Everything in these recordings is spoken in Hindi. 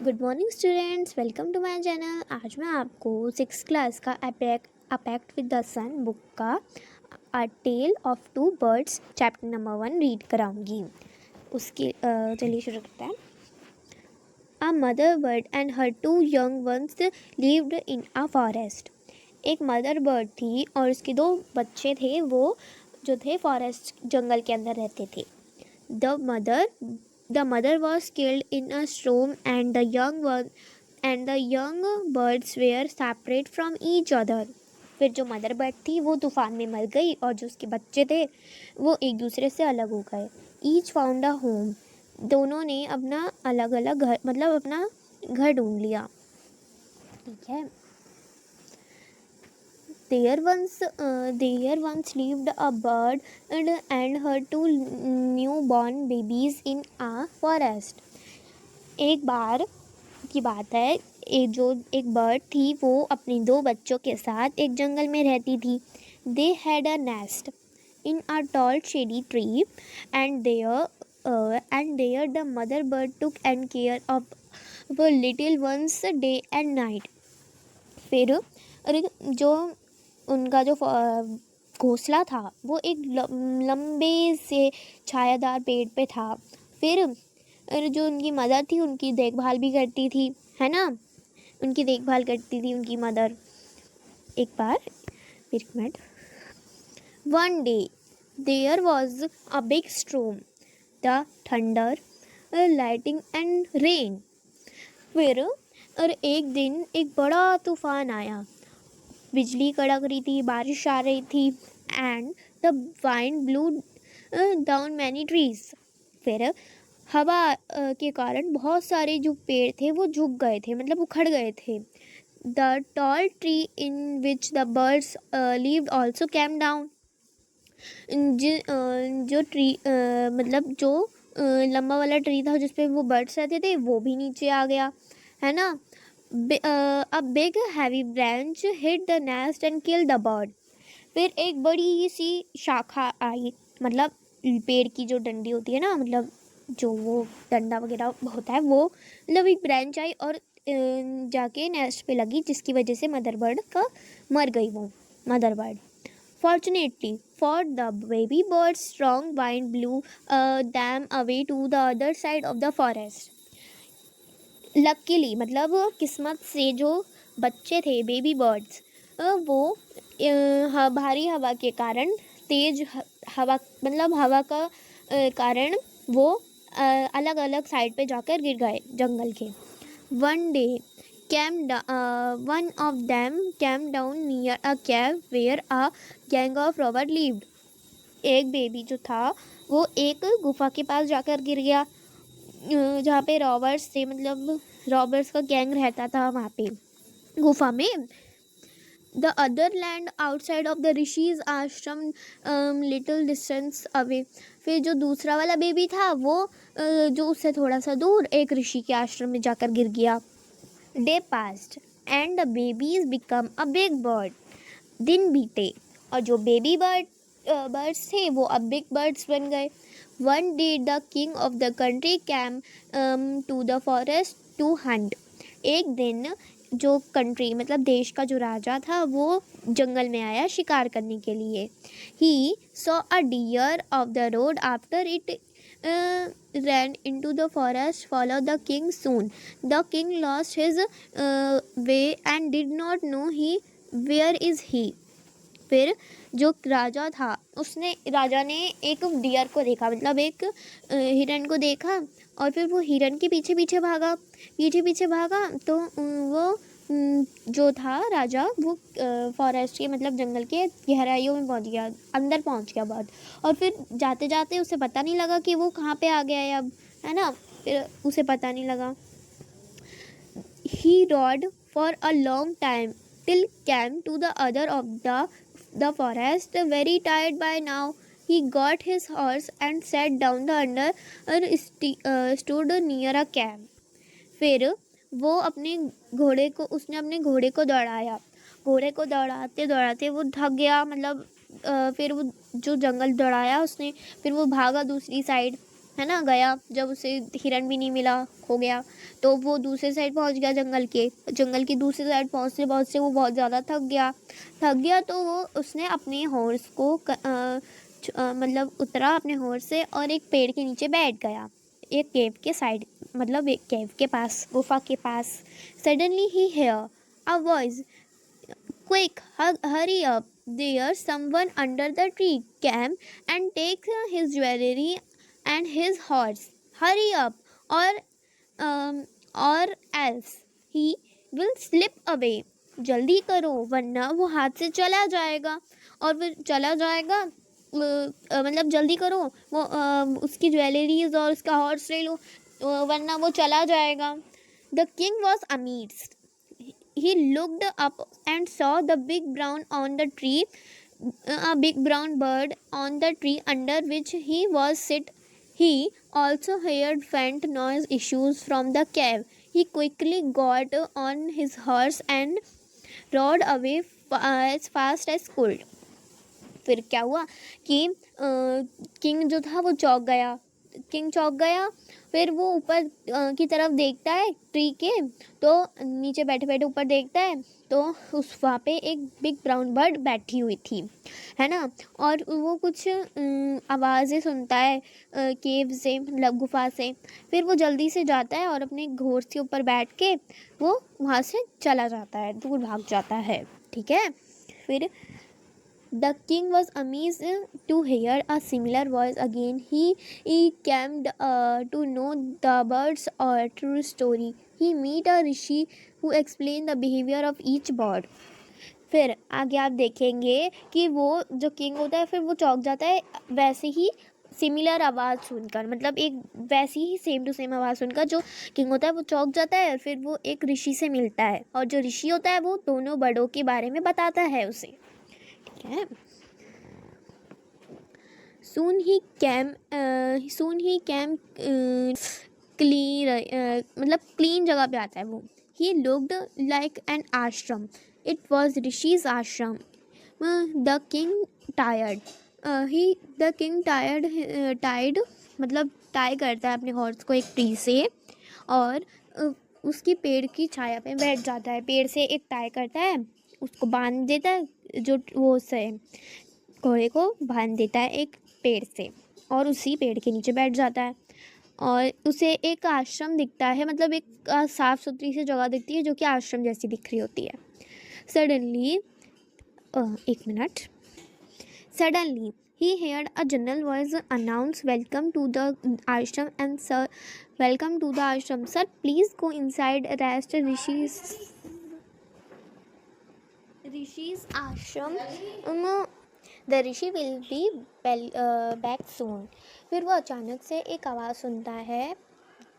Good morning students, welcome to my channel. आज मैं आपको सिक्स क्लास का a pact with the sun book का a tale of two birds chapter number 1 read कराऊंगी। उसके चलिए शुरू करते हैं। A mother bird and her two young ones lived in a forest. एक मदर बर्ड थी और उसके दो बच्चे थे, वो जो थे फॉरेस्ट जंगल के अंदर रहते थे। The mother was killed in a storm, and the young birds were separate from each other. फिर जो मदर बर्ड थी वो तूफान में मर गई और जो उसके बच्चे थे वो एक दूसरे से अलग हो गए। Each found a home. दोनों ने अपना अलग अलग घर, मतलब अपना घर ढूंढ लिया। ठीक है। There once lived a bird and her two newborn babies in a forest. एक बार की बात है, एक बर्ड थी, वो अपने दो बच्चों के साथ एक जंगल में रहती थी। They had a nest in a tall shady tree, and there the mother bird took and care of the little ones day and night. फिर अरे जो उनका जो घोंसला था वो एक लंबे से छायादार पेड़ पे था। फिर जो उनकी मदर थी उनकी देखभाल भी करती थी, है ना। उनकी देखभाल करती थी उनकी मदर। एक बार, एक minute. One day there was a big storm, the thunder, lightning and rain. फिर और एक दिन एक बड़ा तूफान आया, बिजली कड़क रही थी, बारिश आ रही थी, and the wind blue down many trees. फिर हवा के कारण बहुत सारे जो पेड़ थे वो झुक गए थे, मतलब उखड़ गए थे। The tall tree in which the birds lived also came down. जो ट्री मतलब जो लंबा वाला ट्री था जिसपे वो बर्ड्स रहते थे वो भी नीचे आ गया, है ना। A big heavy branch hit the nest and killed the bird. फिर एक बड़ी सी शाखा आई, मतलब पेड़ की जो डंडी होती है ना, मतलब जो वो डंडा वगैरह होता है वो, मतलब एक ब्रांच आई और जाके नेस्ट पे लगी, जिसकी वजह से मदर बर्ड का मर गई वो mother bird. Fortunately for the baby birds, strong wind blew them away to the other side of the forest. Luckily, मतलब किस्मत से, जो बच्चे थे बेबी बर्ड्स, वो भारी हवा के कारण, तेज हवा, मतलब हवा का कारण वो अलग अलग साइड पे जाकर गिर गए जंगल के। One day one of them came down near a cave where a gang of robber lived. एक बेबी जो था वो एक गुफा के पास जाकर गिर गया, जहाँ पे रॉबर्स थे, मतलब रॉबर्स का गैंग रहता था वहाँ पे गुफा में। The other land outside of the rishis आश्रम लिटिल डिस्टेंस अवे। फिर जो दूसरा वाला बेबी था वो जो उससे थोड़ा सा दूर एक ऋषि के आश्रम में जाकर गिर गया। Day passed and the babies become a big bird. दिन बीते और जो बेबी बर्ड्स थे वो अब बिग बर्ड्स बन गए। One day the king of the country came to the forest to hunt. एक दिन जो कंट्री, मतलब देश का जो राजा था, वो जंगल में आया शिकार करने के लिए। He saw a deer of the road after it ran into the forest, follow the king soon. The king lost his way and did not know where is he. फिर जो राजा था राजा ने एक डियर को देखा, मतलब एक हिरन को देखा, और फिर वो हिरन के पीछे पीछे भागा तो वो जो था राजा, वो फॉरेस्ट के, मतलब जंगल के गहराइयों में पहुंच गया, अंदर पहुंच गया बहुत। और फिर जाते जाते उसे पता नहीं लगा कि वो कहाँ पे आ गया है अब, है ना। फिर उसे पता नहीं लगा। He rode for a long time till came to the other of the forest. Very tired by now, he got his horse and sat down stood near a camp. फिर वो उसने अपने घोड़े को दौड़ाया। घोड़े को दौड़ाते दौड़ाते वो थक गया, मतलब फिर वो जो जंगल दौड़ाया उसने, फिर वो भागा दूसरी साइड। है ना, गया। जब उसे हिरन भी नहीं मिला, खो गया, तो वो दूसरे साइड पहुंच गया, जंगल की दूसरी साइड पहुंचते पहुंचते वो बहुत ज़्यादा थक गया। तो वो उसने अपने हॉर्स को मतलब उतरा अपने हॉर्स से और एक पेड़ के नीचे बैठ गया, एक केव के साइड, मतलब एक केव के पास, गुफा के पास। Suddenly he hear a voice, quick, hurry up, there's someone under the tree. Came and take his jewelry and his horse. Hurry up, um, or else he will slip away. जल्दी करो वरना वो हाथ से चला जाएगा। और फिर चला जाएगा, मतलब जल्दी करो, वो उसकी ज्वेलरीज और उसका हॉर्स ले लो, वरना वो चला जाएगा। The king was amazed. He looked up and saw the big brown on the tree, a big brown bird on the tree under which he was sit. He also heard faint noise issues from the cave. He quickly got on his horse and rode away as fast as could. फिर क्या हुआ कि किंग जो था वो चौंक गया। फिर वो ऊपर की तरफ देखता है ट्री के, तो नीचे बैठे बैठे ऊपर देखता है, तो उस वहाँ पे एक बिग ब्राउन बर्ड बैठी हुई थी, है ना। और वो कुछ आवाज़ें सुनता है केव से, मतलब गुफा से। फिर वो जल्दी से जाता है और अपने घोड़े के ऊपर बैठ के वो वहाँ से चला जाता है, दूर भाग जाता है, ठीक है। फिर the king was amazed to hear a similar voice again. He came to know the bird's true story. He met a rishi who explained the behavior of each bird. फिर आगे आप देखेंगे कि वो जो किंग होता है, फिर वो चौंक जाता है वैसे ही सिमिलर आवाज़ सुनकर, मतलब एक वैसी ही सेम टू सेम आवाज़ सुनकर जो किंग होता है वो चौंक जाता है। और फिर वो एक ऋषि से मिलता है, और जो ऋषि होता है वो दोनों बर्डों के बारे में बताता है उसे, ठीक है। Soon he came clean, मतलब क्लीन जगह पे आता है वो। He looked like an ashram. It was Rishi's ashram. The king tired. Tied, मतलब टाई करता है अपने हॉर्स को एक ट्री से, और उसकी पेड़ की छाया पे बैठ जाता है। पेड़ से एक टाई करता है, उसको बांध देता है, जो वो से घोड़े को बांध देता है एक पेड़ से, और उसी पेड़ के नीचे बैठ जाता है। और उसे एक आश्रम दिखता है, मतलब एक साफ़ सुथरी सी जगह दिखती है जो कि आश्रम जैसी दिख रही होती है। Suddenly he heard a general voice announce, welcome to the ashram, and sir, welcome to the ashram, sir, please go inside, rest Rishi's ashram. The Rishi will be back soon. फिर वो अचानक से एक आवाज़ सुनता है,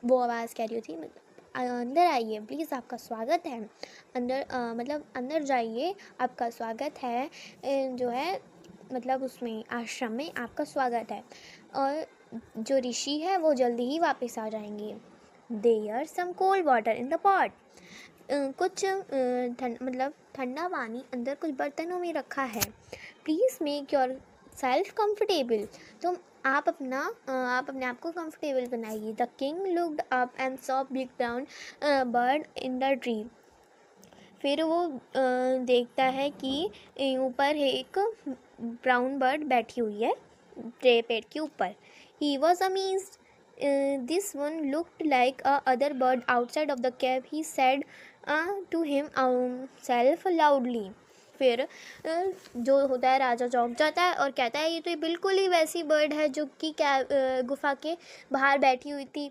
वो आवाज़ कह रही होती है, अंदर आइए प्लीज़, आपका स्वागत है अंदर, मतलब अंदर जाइए, आपका स्वागत है, जो है मतलब उसमें आश्रम में आपका स्वागत है। और जो ऋषि है वो जल्दी ही वापस आ जाएंगे। There some cold water in the pot. कुछ मतलब ठंडा पानी अंदर कुछ बर्तनों में रखा है। Please make your self comfortable. तो आप अपने आप को कंफर्टेबल बनाइए। The king looked up and saw big brown bird in the tree. फिर वो देखता है कि ऊपर एक ब्राउन बर्ड बैठी हुई है पेड़ के ऊपर। He was amazed. This one looked like a other bird outside of the cave. He said to himself loudly. फिर जो होता है राजा चौंक जाता है और कहता है ये तो बिल्कुल ही वैसी बर्ड है जो कि गुफा के बाहर बैठी हुई थी।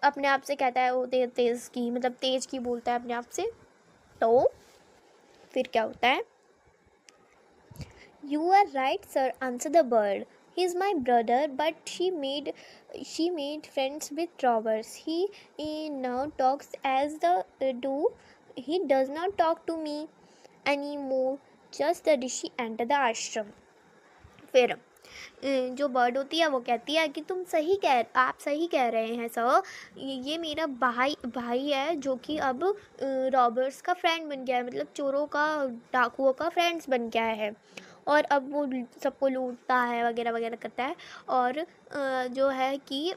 अपने आप से कहता है वो तेज़ की, मतलब तेज की बोलता है अपने आप से। तो फिर क्या होता है? You are right, sir, answered the bird. He is my brother, but she made friends with robbers. He now talks as the do. He does not talk to me anymore. Just the rishi enter the ashram. फिर जो बर्ड होती है वो कहती है कि आप सही कह रहे हैं सर, ये मेरा भाई है जो कि अब रॉबर्स का फ्रेंड बन गया है, मतलब चोरों का, डाकुओं का फ्रेंड्स बन गया है। और अब वो सबको लूटता है वगैरह वगैरह करता है। और जो है कि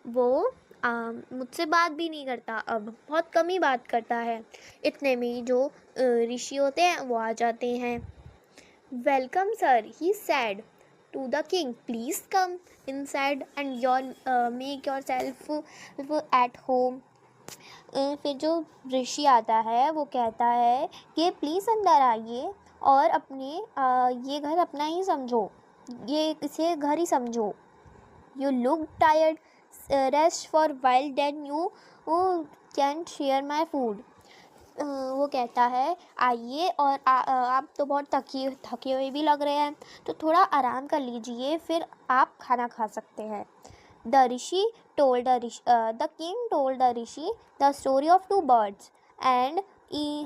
वो मुझसे बात भी नहीं करता, अब बहुत कम ही बात करता है। इतने में ही जो ऋषि होते हैं वो आ जाते हैं। Welcome sir, he said to the king, please come inside and make your yourself at. फिर जो ऋषि आता है वो कहता है कि प्लीज़ अंदर आइए और अपने ये घर अपना ही समझो, ये इसे घर ही समझो। You look tired, rest for while then you can share my food. वो कहता है आइए और आप तो बहुत थके हुए भी लग रहे हैं, तो थोड़ा आराम कर लीजिए, फिर आप खाना खा सकते हैं। The rishi told the king told the rishi the story of two birds and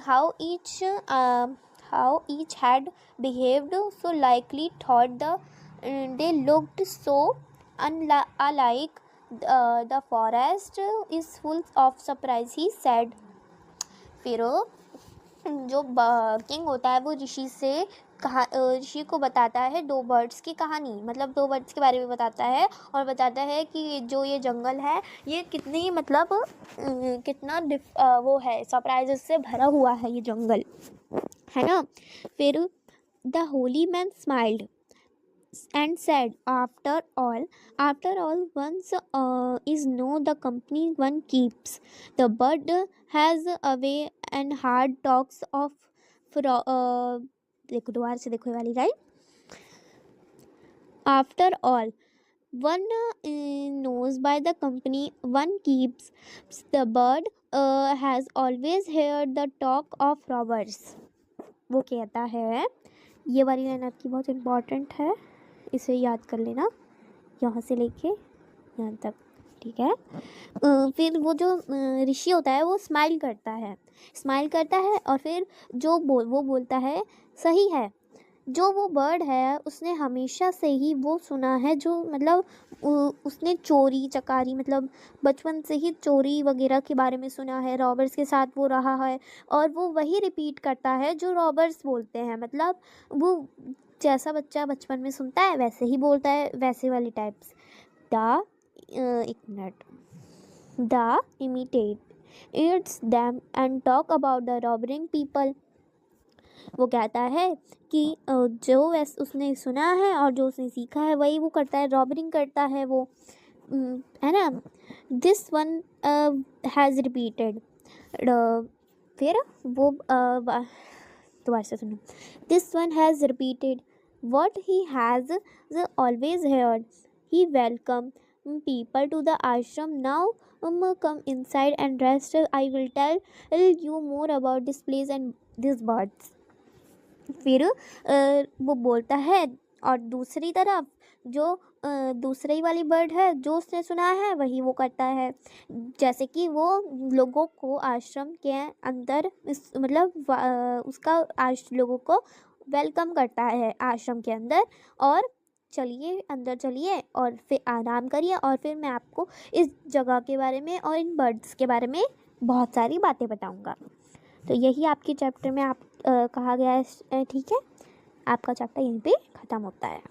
how each had behaved so likely. Thought they looked so alike. The forest is full of surprise, he said. फिर जो किंग होता है वो ऋषि को बताता है दो बर्ड्स की कहानी, मतलब दो बर्ड्स के बारे में बताता है और बताता है कि जो ये जंगल है ये कितनी मतलब कितना वो है, सरप्राइजेस से भरा हुआ है ये जंगल, है ना। फिर the Holi man smiled and said, after all, once is no the company one keeps. The bird has a way and hard talks of देखो दोबारा से देखो ये वाली line. After all, one knows by the company one keeps. The bird has always heard the talk of robbers. वो कहता है, ये वाली लाइन आपकी बहुत इम्पॉर्टेंट है, इसे याद कर लेना यहाँ से लेके यहाँ तक, ठीक है। फिर वो जो ऋषि होता है वो स्माइल करता है और फिर वो बोलता है सही है, जो वो बर्ड है उसने हमेशा से ही वो सुना है, जो मतलब उसने चोरी चकारी मतलब बचपन से ही चोरी वगैरह के बारे में सुना है, रॉबर्स के साथ वो रहा है और वो वही रिपीट करता है जो रॉबर्स बोलते हैं, मतलब वो जैसा बच्चा बचपन में सुनता है वैसे ही बोलता है, वैसे वाली टाइप्स। एक minute. The imitate its them and talk about the robbing people. वो कहता है कि जो उसने सुना है और जो उसने सीखा है वही वो करता है, रॉबरिंग करता है वो, है ना। दिस वन हैज़ रिपीटेड, फिर वो दोबारा से सुनो। This one has repeated what he has always heard. He welcomed people to the ashram. Now come inside and rest. I will tell you more about this place and these birds. फिर वो बोलता है और दूसरी तरफ जो दूसरी वाली बर्ड है जो उसने सुना है वही वो करता है, जैसे कि वो लोगों को आश्रम के अंदर मतलब उसका लोगों को वेलकम करता है आश्रम के अंदर, और चलिए अंदर चलिए और फिर आराम करिए और फिर मैं आपको इस जगह के बारे में और इन बर्ड्स के बारे में बहुत सारी बातें बताऊंगा। तो यही आपके चैप्टर में कहा गया है, ठीक है। आपका चैप्टर यहीं पे ख़त्म होता है।